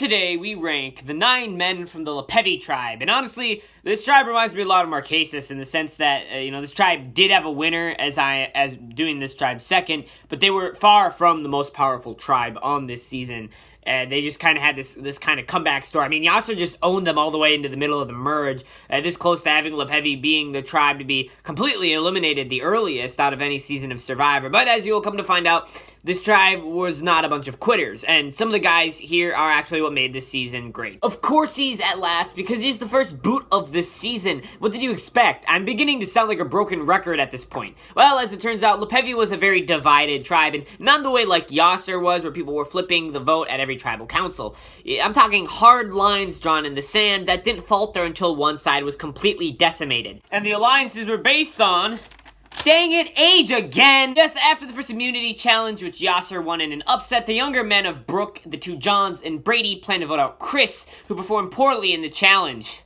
today we rank the 9 men from the Lopevi tribe. And honestly, this tribe reminds me a lot of Marquesas in the sense that, this tribe did have a winner as doing this tribe second, but they were far from the most powerful tribe on this season. They just kind of had this kind of comeback story. I mean, Yasser just owned them all the way into the middle of the merge, this close to having Lopevi being the tribe to be completely eliminated the earliest out of any season of Survivor. But as you will come to find out, this tribe was not a bunch of quitters, and some of the guys here are actually what made this season great. Of course he's at last, because he's the first boot of this season. What did you expect? I'm beginning to sound like a broken record at this point. Well, as it turns out, Lopevi was a very divided tribe, and not the way like Yasser was, where people were flipping the vote at every tribal council. I'm talking hard lines drawn in the sand that didn't falter until one side was completely decimated. And the alliances were based on... dang it, age again! Yes, after the first immunity challenge, which Yasser won in an upset, the younger men of Brooke, the two Johns, and Brady planned to vote out Chris, who performed poorly in the challenge.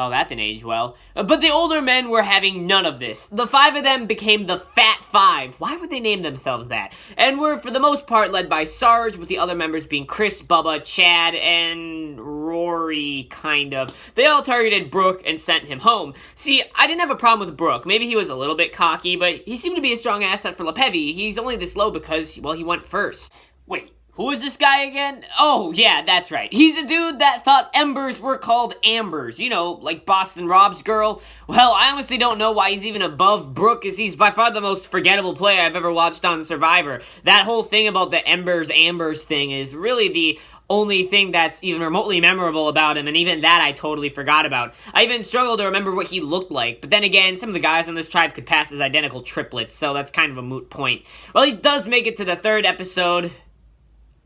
Oh, that didn't age well. But the older men were having none of this. The 5 of them became the Fat Five. Why would they name themselves that? And were, for the most part, led by Sarge, with the other members being Chris, Bubba, Chad, and Rory, kind of. They all targeted Brooke and sent him home. See, I didn't have a problem with Brooke. Maybe he was a little bit cocky, but he seemed to be a strong asset for Lopevi. He's only this low because, well, he went first. Wait. Who is this guy again? Oh, yeah, that's right. He's a dude that thought embers were called ambers. You know, like Boston Rob's girl. Well, I honestly don't know why he's even above Brooke, as he's by far the most forgettable player I've ever watched on Survivor. That whole thing about the ambers thing is really the only thing that's even remotely memorable about him, and even that I totally forgot about. I even struggled to remember what he looked like, but then again, some of the guys on this tribe could pass as identical triplets, so that's kind of a moot point. Well, he does make it to the 3rd episode.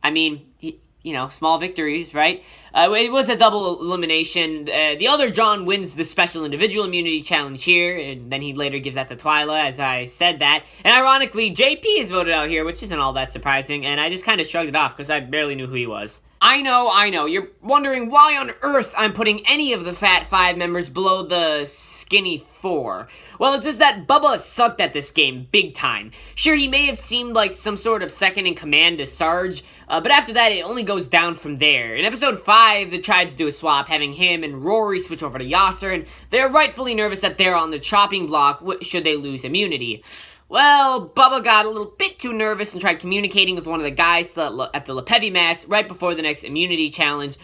I mean, small victories, right? It was a double elimination. The other John wins the special individual immunity challenge here, and then he later gives that to Twyla, as I said that. And ironically, JP is voted out here, which isn't all that surprising, and I just kind of shrugged it off because I barely knew who he was. I know. You're wondering why on earth I'm putting any of the Fat 5 members below the Skinny 4. Well, it's just that Bubba sucked at this game big time. Sure, he may have seemed like some sort of second in command to Sarge, but after that, it only goes down from there. In episode 5, the tribes do a swap, having him and Rory switch over to Yasser, and they're rightfully nervous that they're on the chopping block should they lose immunity. Well, Bubba got a little bit too nervous and tried communicating with one of the guys at the Lopevi mats right before the next immunity challenge,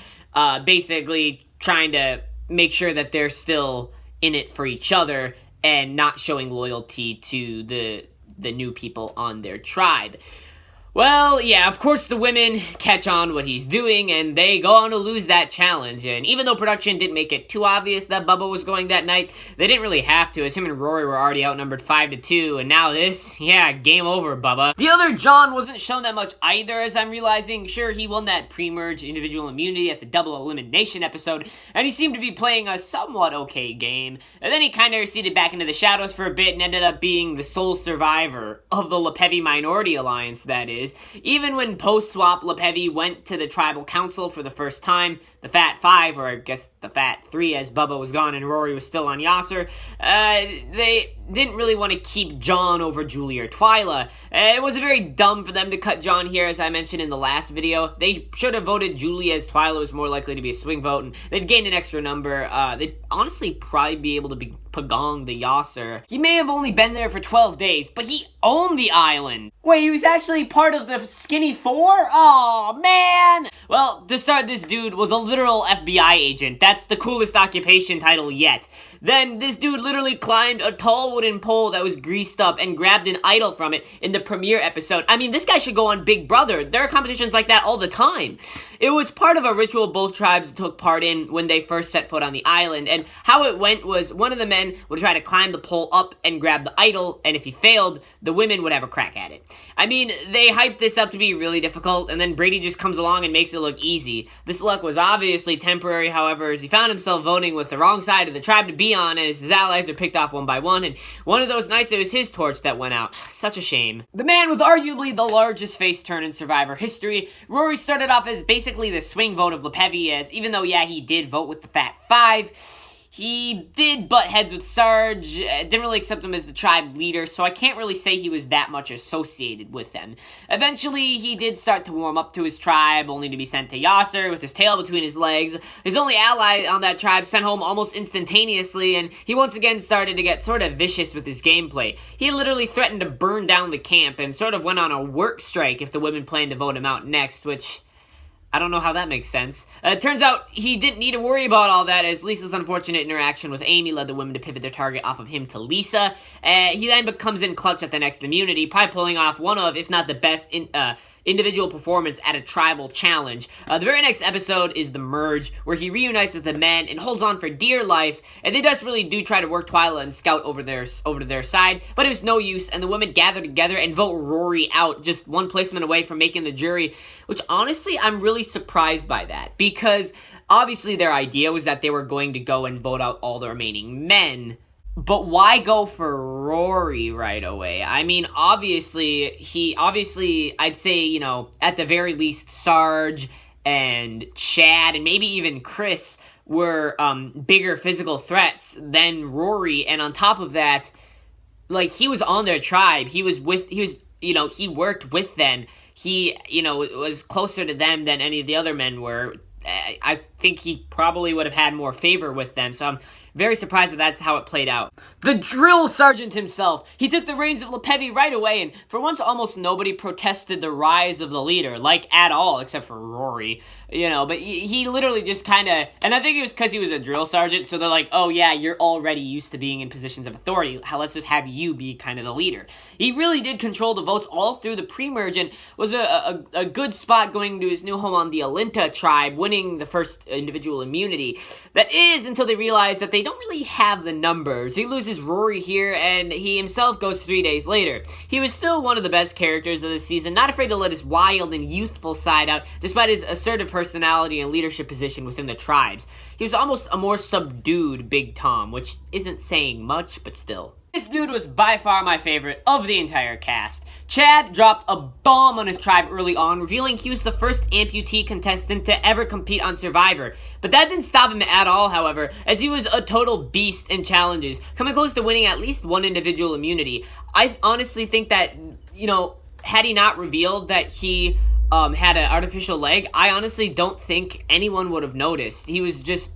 basically trying to make sure that they're still in it for each other and not showing loyalty to the new people on their tribe. Well, yeah, of course the women catch on what he's doing, and they go on to lose that challenge. And even though production didn't make it too obvious that Bubba was going that night, they didn't really have to, as him and Rory were already outnumbered 5-2, and now this, yeah, game over, Bubba. The other John wasn't shown that much either, as I'm realizing. Sure, he won that pre-merge individual immunity at the double elimination episode, and he seemed to be playing a somewhat okay game. And then he kind of receded back into the shadows for a bit and ended up being the sole survivor of the Lopevi Minority Alliance, that is. Even when post-swap Lopevi went to the tribal council for the first time, the Fat 5, or I guess the Fat 3 as Bubba was gone and Rory was still on Yasser, they didn't really want to keep John over Julie or Twyla. It was very dumb for them to cut John here, as I mentioned in the last video. They should have voted Julie, as Twyla was more likely to be a swing vote, and they'd gained an extra number. They'd honestly probably be able to be Pagong the Yasser. He may have only been there for 12 days, but he owned the island. Wait, he was actually part of the Skinny 4? Aw, man! Well, to start, this dude was a literal FBI agent. That's the coolest occupation title yet. Then, this dude literally climbed a tall wooden pole that was greased up and grabbed an idol from it in the premiere episode. I mean, this guy should go on Big Brother. There are competitions like that all the time. It was part of a ritual both tribes took part in when they first set foot on the island, and how it went was one of the men would try to climb the pole up and grab the idol, and if he failed, the women would have a crack at it. I mean, they hyped this up to be really difficult, and then Brady just comes along and makes it look easy. This luck was obviously temporary, however, as he found himself voting with the wrong side of the tribe to be on, as his allies were picked off one by one, and one of those nights it was his torch that went out. Such a shame. The man with arguably the largest face turn in Survivor history, Rory started off as basically the swing vote of Lopevi, as even though, yeah, he did vote with the Fat 5, he did butt heads with Sarge, didn't really accept him as the tribe leader, so I can't really say he was that much associated with them. Eventually, he did start to warm up to his tribe, only to be sent to Yasser with his tail between his legs. His only ally on that tribe sent home almost instantaneously, and he once again started to get sort of vicious with his gameplay. He literally threatened to burn down the camp and sort of went on a work strike if the women planned to vote him out next, which I don't know how that makes sense. It turns out he didn't need to worry about all that, as Lisa's unfortunate interaction with Amy led the women to pivot their target off of him to Lisa. He then comes in clutch at the next immunity, probably pulling off one of, if not the best, individual performance at a tribal challenge. The very next episode is The Merge, where he reunites with the men and holds on for dear life, and they desperately do try to work Twyla and Scout over to their side, but it was no use, and the women gather together and vote Rory out, just one placement away from making the jury, which honestly, I'm really surprised by that, because obviously their idea was that they were going to go and vote out all the remaining men. But why go for Rory right away? I mean, obviously, I'd say, at the very least, Sarge and Chad and maybe even Chris were bigger physical threats than Rory. And on top of that, he was on their tribe. He worked with them. He, was closer to them than any of the other men were. I think he probably would have had more favor with them. So I'm very surprised that that's how it played out. The drill sergeant himself, he took the reins of Lopevi right away, and for once almost nobody protested the rise of the leader, at all, except for Rory, but he literally just kind of, and I think it was because he was a drill sergeant, so they're like, oh yeah, you're already used to being in positions of authority, let's just have you be kind of the leader. He really did control the votes all through the pre-merge, and was a good spot going to his new home on the Alinta tribe, winning the first individual immunity. That is, until they realize that they don't really have the numbers. He loses Rory here, and he himself goes 3 days later. He was still one of the best characters of the season, not afraid to let his wild and youthful side out, despite his assertive personality and leadership position within the tribes. He was almost a more subdued Big Tom, which isn't saying much, but still. This dude was by far my favorite of the entire cast. Chad dropped a bomb on his tribe early on, revealing he was the first amputee contestant to ever compete on Survivor. But that didn't stop him at all, however, as he was a total beast in challenges, coming close to winning at least one individual immunity. I honestly think that, had he not revealed that he had an artificial leg, I honestly don't think anyone would have noticed. He was just,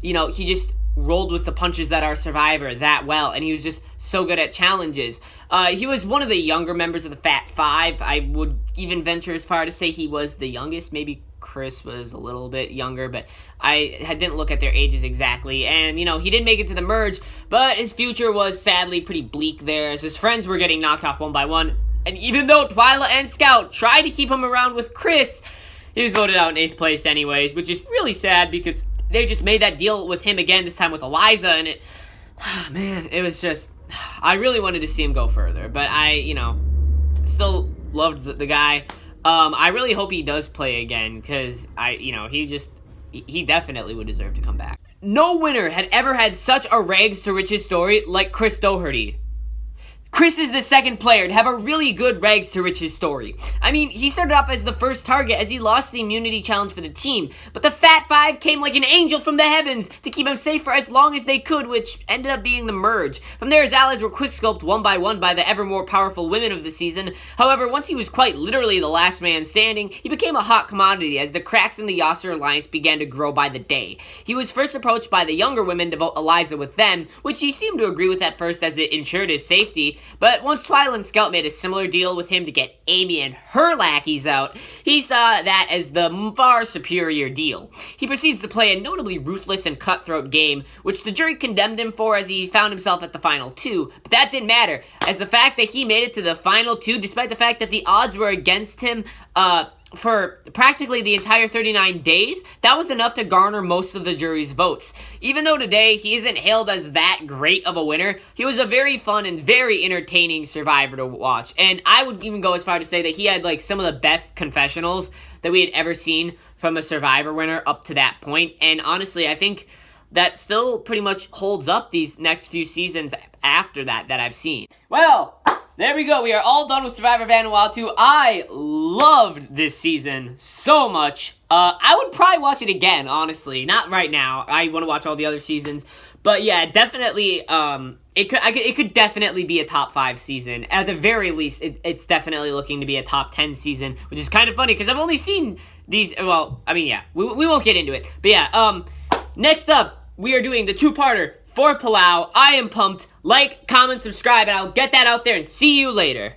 he just rolled with the punches that are Survivor that well, and he was just so good at challenges. He was one of the younger members of the Fat Five. I would even venture as far to say he was the youngest. Maybe Chris was a little bit younger, but I didn't look at their ages exactly. And, he did make it to the merge, but his future was sadly pretty bleak there, as his friends were getting knocked off one by one. And even though Twyla and Scout tried to keep him around with Chris, he was voted out in 8th place anyways, which is really sad because they just made that deal with him again, this time with Eliza, and it was just, I really wanted to see him go further, but I, still loved the guy. I really hope he does play again, because he definitely would deserve to come back. No winner had ever had such a rags to riches story like Chris Doherty. Chris is the second player to have a really good rags to riches story. I mean, he started off as the first target as he lost the immunity challenge for the team, but the Fat Five came like an angel from the heavens to keep him safe for as long as they could, which ended up being the merge. From there, his allies were quick-scoped one by one by the ever more powerful women of the season. However, once he was quite literally the last man standing, he became a hot commodity as the cracks in the Yasser alliance began to grow by the day. He was first approached by the younger women to vote Eliza with them, which he seemed to agree with at first as it ensured his safety. But once Twyla and Scout made a similar deal with him to get Amy and her lackeys out, he saw that as the far superior deal. He proceeds to play a notably ruthless and cutthroat game, which the jury condemned him for as he found himself at the final two. But that didn't matter, as the fact that he made it to the final two, despite the fact that the odds were against him, for practically the entire 39 days, that was enough to garner most of the jury's votes. Even though today he isn't hailed as that great of a winner, he was a very fun and very entertaining Survivor to watch. And I would even go as far to say that he had some of the best confessionals that we had ever seen from a Survivor winner up to that point. And honestly, I think that still pretty much holds up these next few seasons after that I've seen. Well, there we go. We are all done with Survivor Vanuatu. I loved this season so much. I would probably watch it again, honestly. Not right now. I want to watch all the other seasons. But yeah, definitely, it could definitely be a top 5 season. At the very least, it's definitely looking to be a top 10 season, which is kind of funny because I've only seen these, well, I mean, yeah, we won't get into it. But yeah, next up, we are doing the 2-parter for Palau. I am pumped. Like, comment, subscribe, and I'll get that out there and see you later.